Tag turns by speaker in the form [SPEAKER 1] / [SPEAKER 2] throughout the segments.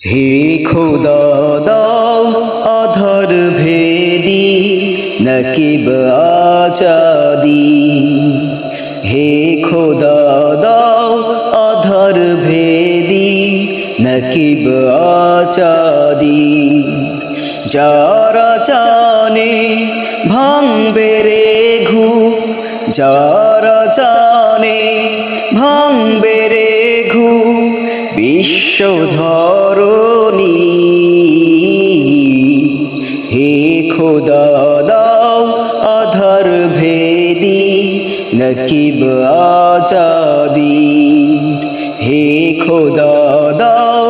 [SPEAKER 1] হে খোদা দাও আধার ভেদি নকিব আজাদি। হে খোদা দাও আধার ভেদি নকিব আজাদি। যারা জানে ভাঙবে রে ঘুম, যারা জানে ভাঙবে রে ঘুম বিশ্ব ধরণী। হে খোদা দাও আধার ভেদি নকিব আজাদি। হে খোদা দাও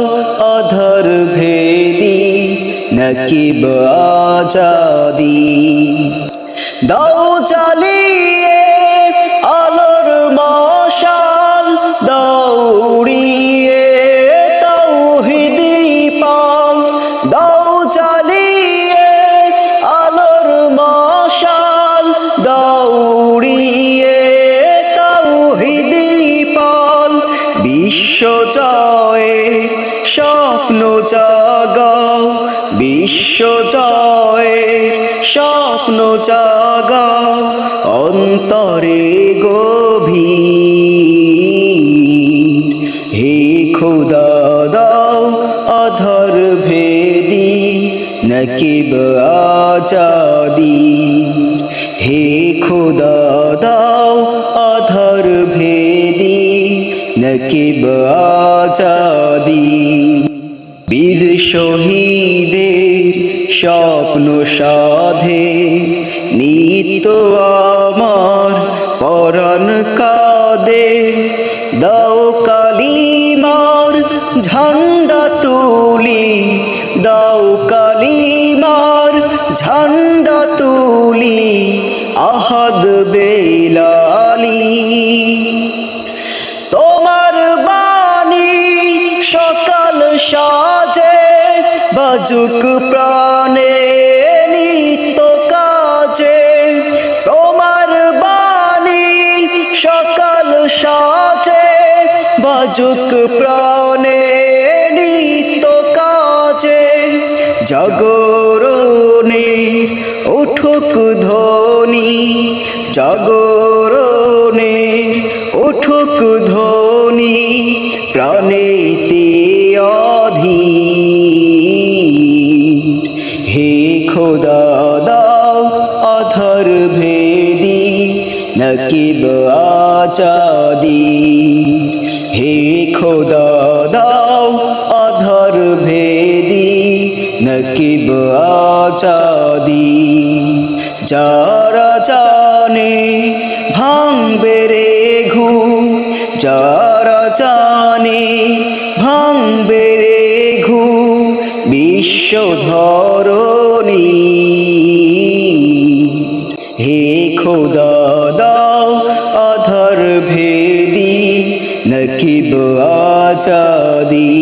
[SPEAKER 1] আধার ভেদি নকিব আজাদি। দাও জ্বালিয়ে আলোর মশাল, দাও উড়িয়ে তাওহীদি পাল। দাও জ্বালিয়ে আলোর মশাল, দাও উড়িয়ে তাওহীদি পাল। বিশ্ব জয়ের স্বপ্ন জাগাও, বিশ্ব জয়ের স্বপ্ন জাগাও অন্তরে গভীর। হে খোদা দাও আধার ভেদি নকিব আজাদি। হে খোদা দাও আধার ভেদি নকিব আজাদি। বীর শহীদের স্বপ্ন সাধে নিত্য আমার পরাণ কাঁদে। দাও কালিমার ঝান্ডা তুলি, দাও কালিমার ঝান্ডা তুলি আহাদ বেলালি। তোমার বাণী সকাল সাজে বাজুক প্রাণে নিত্য কাজে। তোমার বাণী সকাল সাজে বাজুক প্রাণে নিত্য কাজে। জাগরণে উঠুক ধ্বনি, জাগরণে উঠুক ধ্বনি প্রাণেতে অধীর। হে খোদা দাও আধার ভেদি নকিব আজাদি। হে খোদা দাও আধার ভেদি নকিব আজাদি। যারা জানে ভাঙবে রে ঘুম, যারা জানে ভাঙবে রে ঘুম বিশ্ব ধরণী। হে খোদা দাও আধার ভেদি নকিব আজাদি।